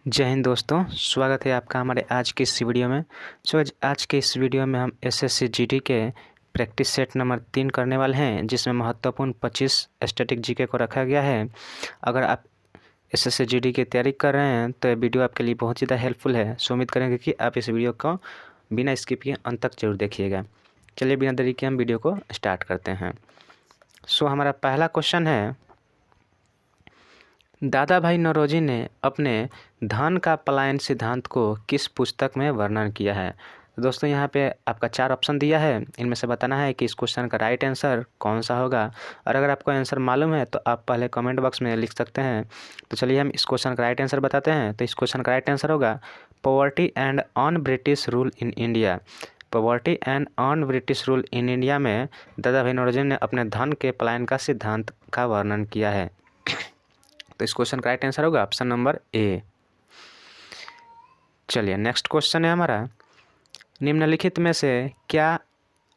जय हिंद दोस्तों, स्वागत है आपका हमारे आज की इस वीडियो में। आज के इस वीडियो में हम एसएससी जीडी के प्रैक्टिस सेट नंबर 3 करने वाले हैं, जिसमें महत्वपूर्ण 25 स्टैटिक जीके को रखा गया है। अगर आप एसएससी जीडी की तैयारी कर रहे हैं तो ये वीडियो आपके लिए बहुत ज़्यादा हेल्पफुल है। उम्मीद करेंगे कि आप इस वीडियो को बिना स्किप किए अंत तक जरूर देखिएगा। चलिए बिना देरी के हम वीडियो को स्टार्ट करते हैं। हमारा पहला क्वेश्चन है, दादा भाई नौरोजी ने अपने धन का पलायन सिद्धांत को किस पुस्तक में वर्णन किया है। तो दोस्तों यहाँ पे आपका 4 ऑप्शन दिया है, इनमें से बताना है कि इस क्वेश्चन का राइट आंसर कौन सा होगा। और अगर आपको आंसर मालूम है तो आप पहले कमेंट बॉक्स में लिख सकते हैं। तो चलिए हम इस क्वेश्चन का राइट आंसर बताते हैं। तो इस क्वेश्चन का राइट आंसर होगा poverty and on British rule in India. Poverty and on British rule in India में दादा भाई नौरोजी ने अपने धन के पलायन का सिद्धांत का वर्णन किया है। तो इस क्वेश्चन का राइट आंसर होगा ऑप्शन नंबर ए। चलिए नेक्स्ट क्वेश्चन है हमारा, निम्नलिखित में से क्या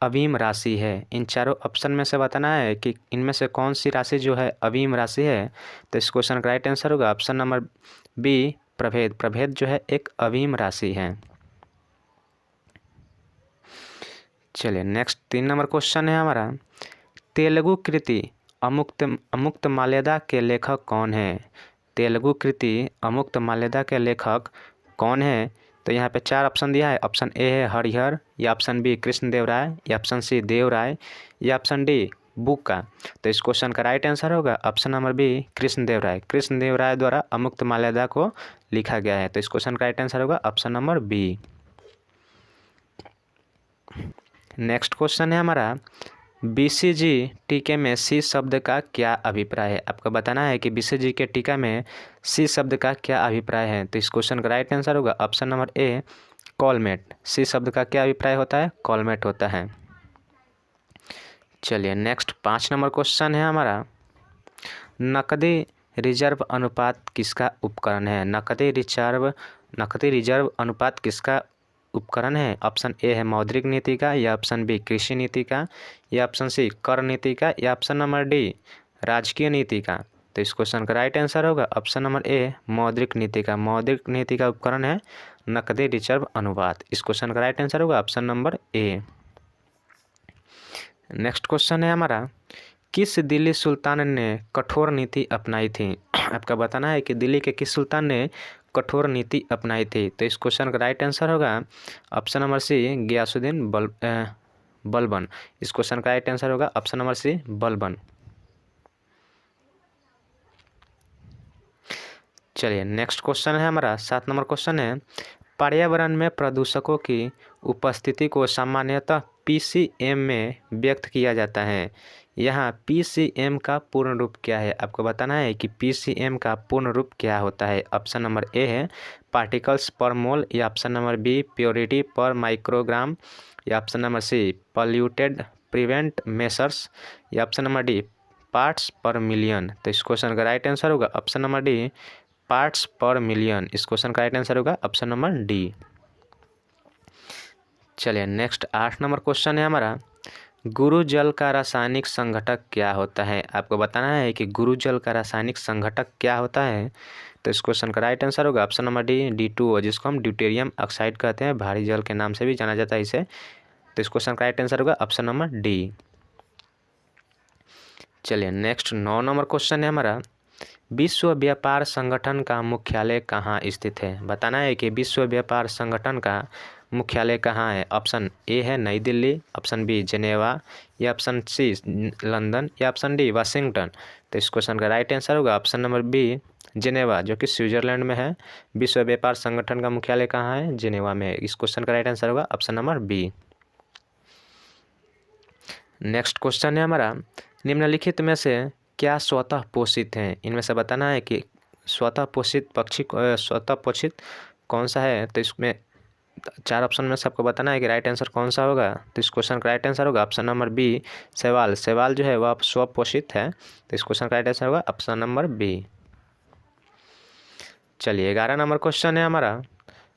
अवीम राशि है। इन चारों ऑप्शन में से बताना है कि इनमें से कौन सी राशि जो है अवीम राशि है। तो इस क्वेश्चन का राइट आंसर होगा ऑप्शन नंबर बी, प्रभेद। प्रभेद जो है एक अवीम राशि है। चलिए नेक्स्ट 3 नंबर क्वेश्चन है हमारा, तेलुगु कृति अमुक्त माल्यदा के लेखक कौन है। तेलुगु कृति अमुक्त माल्यदा के लेखक कौन है। तो यहाँ पे 4 ऑप्शन दिया है। ऑप्शन ए है हरिहर, या ऑप्शन बी कृष्णदेवराय, या ऑप्शन सी देवराय, या ऑप्शन डी बुक्का। तो इस क्वेश्चन का राइट आंसर होगा option number B, Krishnadevaraya. Krishnadevaraya द्वारा अमुक्त माल्यदा को लिखा गया है। तो इस क्वेश्चन का राइट आंसर होगा option number B. Next question है हमारा, बीसीजी टीके में सी शब्द का क्या अभिप्राय है। आपको बताना है कि बीसीजी के टीका में सी शब्द का क्या अभिप्राय है। तो इस क्वेश्चन का राइट आंसर होगा ऑप्शन नंबर ए, कॉलमेट। सी शब्द का क्या अभिप्राय होता है, कॉलमेट होता है। चलिए नेक्स्ट 5 नंबर क्वेश्चन है हमारा, नकदी रिजर्व अनुपात किसका उपकरण है। नकदी रिजर्व अनुपात किसका उपकरण है। ऑप्शन ए है मौद्रिक नीति का, या ऑप्शन बी कृषि नीति का, या ऑप्शन सी कर नीति का, या ऑप्शन नंबर डी राजकीय नीति का। तो इस क्वेश्चन का राइट आंसर होगा ऑप्शन नंबर ए, मौद्रिक नीति का। मौद्रिक नीति का उपकरण है नकदी रिजर्व अनुपात। इस क्वेश्चन का राइट आंसर होगा option number A. Next question है हमारा, किस दिल्ली सुल्तान ने कठोर नीति अपनाई थी। आपका बताना है कि दिल्ली के किस सुल्तान ने कठोर नीति अपनाई थी। तो इस क्वेश्चन का राइट आंसर होगा option number C, Ghiyasuddin Balban. इस क्वेश्चन का राइट आंसर होगा ऑप्शन नंबर सी, बलबन। चलिए नेक्स्ट क्वेश्चन है हमारा 7 नंबर क्वेश्चन है, पर्यावरण में प्रदूषकों की उपस्थिति को सामान्यतः पीसीएम में व्यक्त किया जाता है। यहाँ पीसीएम का पूर्ण रूप क्या है। आपको बताना है कि पीसीएम का पूर्ण रूप क्या होता है। ऑप्शन नंबर ए है पार्टिकल्स पर मोल, या option number B purity per microgram, या option number C polluted prevent measures, या option number D parts per million. तो इस क्वेश्चन का राइट आंसर होगा option number D, parts per million. इस question का right answer होगा ऑप्शन नंबर डी। चलिए नेक्स्ट 8 नंबर क्वेश्चन है हमारा, गुरु जल का रासायनिक संघटक क्या होता है। आपको बताना है कि गुरु जल का रासायनिक संघटक क्या होता है। तो इस क्वेश्चन का राइट आंसर होगा ऑप्शन नंबर डी, D2O, जिसको हम ड्यूटेरियम ऑक्साइड कहते हैं, भारी जल के नाम से भी जाना जाता है इसे। तो इस क्वेश्चन का राइट आंसर होगा ऑप्शन नंबर डी। चलिए नेक्स्ट 9 नंबर क्वेश्चन है हमारा, विश्व व्यापार संगठन का मुख्यालय कहाँ स्थित है। बताना है कि विश्व व्यापार संगठन का मुख्यालय कहाँ है। ऑप्शन ए है नई दिल्ली, ऑप्शन बी जेनेवा, या ऑप्शन सी लंदन, या ऑप्शन डी वाशिंगटन। तो इस क्वेश्चन का राइट आंसर होगा ऑप्शन नंबर बी, जेनेवा, जो कि स्विट्जरलैंड में है। विश्व व्यापार संगठन का मुख्यालय कहाँ है, जेनेवा में है। इस क्वेश्चन का राइट आंसर होगा option number B. Next question है हमारा, निम्नलिखित में से क्या स्वतः पोषित हैं। इनमें से बताना है कि स्वतः पोषित स्वतः पोषित कौन सा है। तो इसमें 4 ऑप्शन में से आपको बताना है कि राइट आंसर कौन सा होगा। तो इस क्वेश्चन का राइट आंसर होगा ऑप्शन नंबर बी, शैवाल। शैवाल जो है वह स्वपोषित है। तो इस क्वेश्चन का राइट आंसर होगा ऑप्शन नंबर बी। चलिए 11 नंबर क्वेश्चन है हमारा,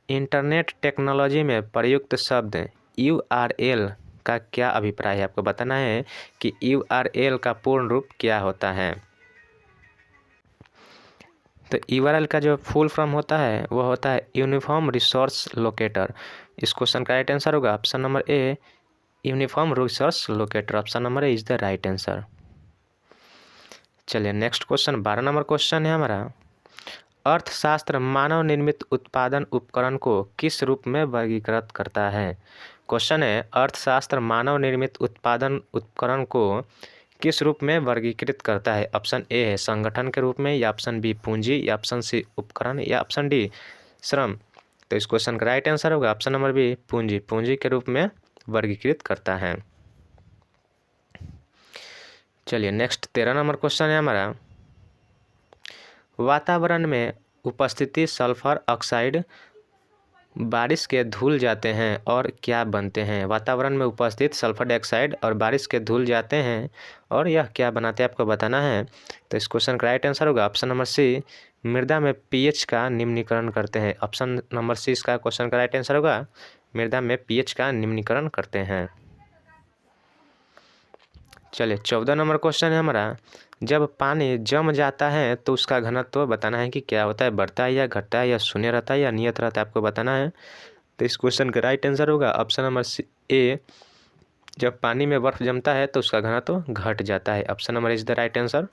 इंटरनेट टेक्नोलॉजी में प्रयुक्त शब्द URL का क्या अभिप्राय है। आपको बताना है कि URL का पूर्ण रूप क्या होता है। तो यूआरएल का जो फुल फॉर्म होता है वो होता है यूनिफॉर्म रिसोर्स लोकेटर। इस क्वेश्चन का राइट आंसर होगा option number A, uniform resource locator. Option number A is the right answer. चलिए नेक्स्ट क्वेश्चन 12 नंबर क्वेश्चन है हमारा, अर्थशास्त्र मानव निर्मित उत्पादन उपकरण को किस रूप में वर्गीकृत करता है। क्वेश्चन है अर्थशास्त्र मानव निर्मित उत्पादन उपकरण को किस रूप में वर्गीकृत करता है। ऑप्शन ए है संगठन के रूप में, या ऑप्शन बी पूंजी, या ऑप्शन सी उपकरण, या ऑप्शन डी श्रम। तो इस क्वेश्चन का राइट आंसर होगा ऑप्शन नंबर बी पूंजी। पूंजी के रूप में वर्गीकृत करता है। चलिए नेक्स्ट 13 नंबर क्वेश्चन है हमारा, वातावरण में उपस्थिति सल्फर ऑक्साइड बारिश के धुल जाते हैं और क्या बनते हैं। वातावरण में उपस्थित सल्फर डाइऑक्साइड और बारिश के धुल जाते हैं और यह क्या बनाते हैं आपको बताना है। तो इस क्वेश्चन का राइट आंसर होगा ऑप्शन नंबर सी, मृदा में पीएच का निम्नीकरण करते हैं। ऑप्शन नंबर सी इसका क्वेश्चन का राइट आंसर होगा, मृदा में पीएच का निम्नीकरण करते हैं। चलिए 14 नंबर क्वेश्चन है हमारा, जब पानी जम जाता है तो उसका घनत्व बताना है कि क्या होता है, बढ़ता है या घटता है या शून्य रहता है या नियत रहता है, आपको बताना है। तो इस क्वेश्चन का राइट आंसर होगा ऑप्शन नंबर ए, जब पानी में बर्फ जमता है तो उसका घनत्व घट जाता है। Option number is the right answer.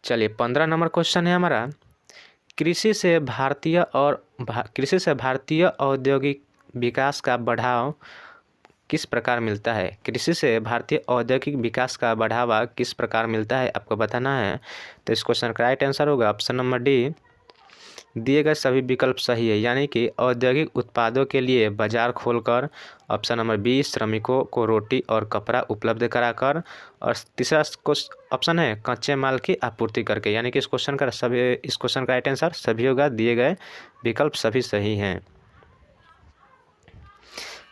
चलिए 15 नंबर क्वेश्चन है हमारा, कृषि से भारतीय औद्योगिक विकास का बढ़ाव किस प्रकार मिलता है। कृषि से भारतीय औद्योगिक विकास का बढ़ावा किस प्रकार मिलता है आपको बताना है। तो इस क्वेश्चन का राइट आंसर होगा ऑप्शन नंबर डी, दिए गए सभी विकल्प सही है, यानी कि औद्योगिक उत्पादों के लिए बाजार खोलकर, ऑप्शन नंबर बी श्रमिकों को रोटी और कपड़ा उपलब्ध कराकर, और तीसरा ऑप्शन है कच्चे माल की आपूर्ति करके। यानी कि इस क्वेश्चन का राइट आंसर सभी होगा, दिए गए विकल्प सभी सही हैं।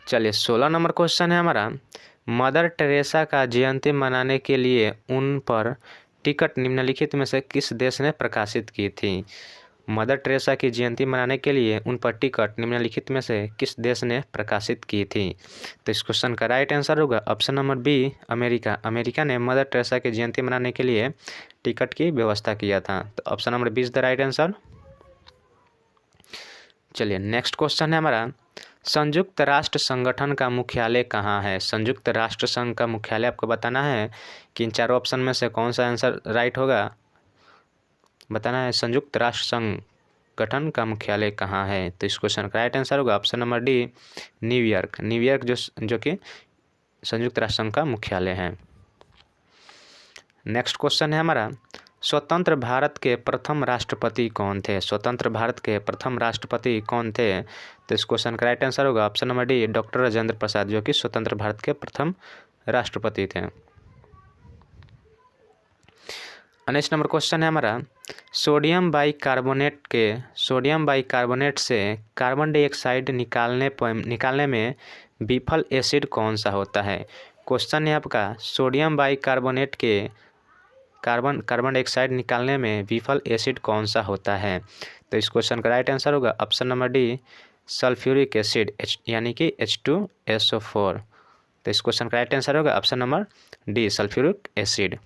चलिए 16 नंबर क्वेश्चन है हमारा, मदर टेरेसा का जयंती मनाने के लिए उन पर टिकट निम्नलिखित में से किस देश ने प्रकाशित की थी। मदर टेरेसा की जयंती मनाने के लिए उन पर टिकट निम्नलिखित में से किस देश ने प्रकाशित की थी। तो इस क्वेश्चन का राइट आंसर होगा option number B America. America ने मदर टेरेसा की जयंती मनाने के लिए टिकट की व्यवस्था किया था। तो option number B is the right answer. चलिए नेक्स्ट क्वेश्चन है हमारा, संयुक्त राष्ट्र संगठन का मुख्यालय कहाँ है। संयुक्त राष्ट्र संघ का मुख्यालय आपको बताना है कि इन चारों ऑप्शन में से कौन सा आंसर राइट होगा, बताना है। संयुक्त राष्ट्र संगठन का मुख्यालय कहाँ है। तो इस क्वेश्चन का राइट आंसर होगा option number D New York. New York जो कि संयुक्त राष्ट्र संघ का मुख्यालय है। नेक्स्ट क्वेश्चन है हमारा, स्वतंत्र भारत के प्रथम राष्ट्रपति कौन थे। स्वतंत्र भारत के प्रथम राष्ट्रपति कौन थे। तो इस क्वेश्चन का राइट आंसर होगा option number D doctor Rajendra Prasad, जो कि स्वतंत्र भारत के प्रथम राष्ट्रपति थे। नेक्स्ट नंबर क्वेश्चन है हमारा, सोडियम बाइकार्बोनेट से कार्बन डाइऑक्साइड निकालने में विफल एसिड कौन सा होता है। क्वेश्चन है आपका, सोडियम बाइकार्बोनेट के कार्बन डाइऑक्साइड निकालने में विफल एसिड कौन सा होता है। तो इस क्वेश्चन का राइट आंसर होगा option number D sulphuric acid, यानी कि H2SO4। तो इस क्वेश्चन का राइट आंसर होगा option number D sulphuric acid.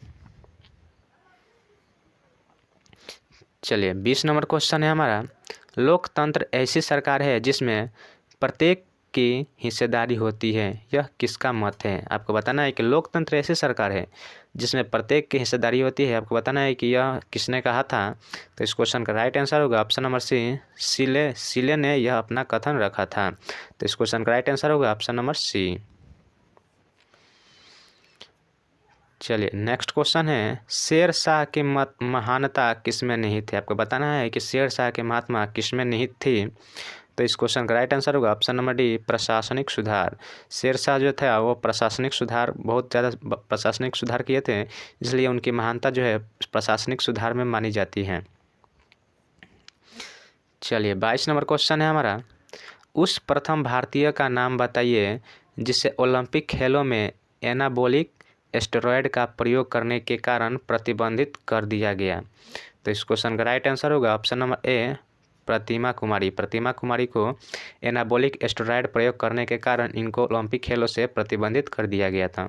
चलिए 20 नंबर क्वेश्चन है हमारा, लोकतंत्र ऐसी सरकार है जिसमें प्रत्येक की हिस्सेदारी होती है, यह किसका मत है। आपको बताना है कि लोकतंत्र ऐसी सरकार है जिसमें प्रत्येक की हिस्सेदारी होती है, आपको बताना है कि यह किसने कहा था। तो इस क्वेश्चन का राइट आंसर होगा ऑप्शन नंबर सी सीले ने यह अपना कथन रखा था। तो इस क्वेश्चन का राइट आंसर होगा ऑप्शन नंबर सी। चलिए नेक्स्ट क्वेश्चन है, शेर शाह की महानता किसमें निहित थी। आपको बताना है कि शेर शाह की महात्मा किसमें निहित थी। तो इस क्वेश्चन का राइट आंसर होगा ऑप्शन नंबर डी प्रशासनिक सुधार। शेर शाह जो था वो बहुत ज़्यादा प्रशासनिक सुधार किए थे, इसलिए उनकी महानता जो है प्रशासनिक सुधार में मानी जाती है। चलिए 22 नंबर क्वेश्चन है हमारा, उस प्रथम भारतीय का नाम बताइए जिसे ओलंपिक खेलों में एनाबॉलिक स्टेरॉयड का प्रयोग करने के कारण प्रतिबंधित कर दिया गया। तो इस क्वेश्चन का राइट आंसर होगा ऑप्शन नंबर ए प्रतिमा कुमारी को एनाबॉलिक स्टेरॉयड प्रयोग करने के कारण इनको ओलंपिक खेलों से प्रतिबंधित कर दिया गया था।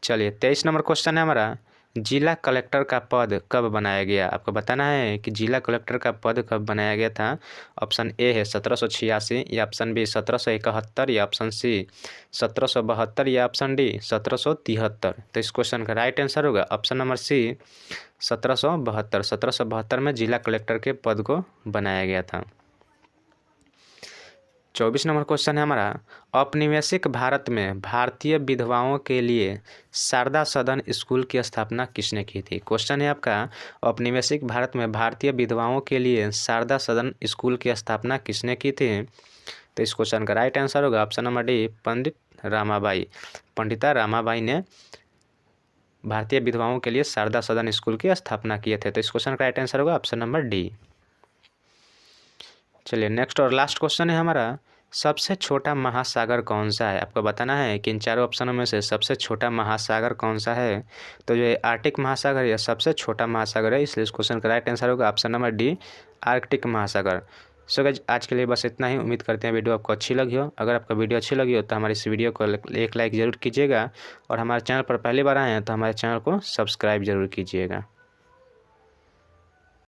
चलिए 23 नंबर क्वेश्चन है हमारा, जिला कलेक्टर का पद कब बनाया गया? आपको बताना है कि जिला कलेक्टर का पद कब बनाया गया था। ऑप्शन ए है 1786 या ऑप्शन बी 1771 या ऑप्शन सी 1772 या ऑप्शन डी 1773। तो इस क्वेश्चन का राइट आंसर होगा ऑप्शन नंबर सी 1772। 1772 में जिला कलेक्टर के पद को बनाया गया था। 24 नंबर क्वेश्चन है हमारा, औपनिवेशिक भारत में भारतीय विधवाओं के लिए शारदा सदन स्कूल की स्थापना किसने की थी? क्वेश्चन है आपका, औपनिवेशिक भारत में भारतीय विधवाओं के लिए शारदा सदन स्कूल की स्थापना किसने की थी? तो इस क्वेश्चन का राइट आंसर होगा ऑप्शन नंबर डी पंडित रामाबाई। पंडिता रामाबाई ने भारतीय विधवाओं के लिए शारदा सदन स्कूल की स्थापना किए थे। तो इस क्वेश्चन का राइट आंसर होगा ऑप्शन नंबर डी। चलिए नेक्स्ट और लास्ट क्वेश्चन है हमारा, सबसे छोटा महासागर कौन सा है? आपको बताना है कि इन चारों ऑप्शनों में से सबसे छोटा महासागर कौन सा है। तो जो आर्कटिक महासागर या सबसे छोटा महासागर है, इसलिए इस क्वेश्चन का राइट आंसर होगा ऑप्शन नंबर डी आर्कटिक महासागर। सो गाइस आज के लिए बस इतना ही। उम्मीद करते हैं वीडियो आपको अच्छी लगी हो। अगर आपको वीडियो अच्छी लगी हो तो हमारी इस वीडियो को एक लाइक ज़रूर कीजिएगा और हमारे चैनल पर पहली बार आए हैं तो हमारे चैनल को सब्सक्राइब जरूर कीजिएगा।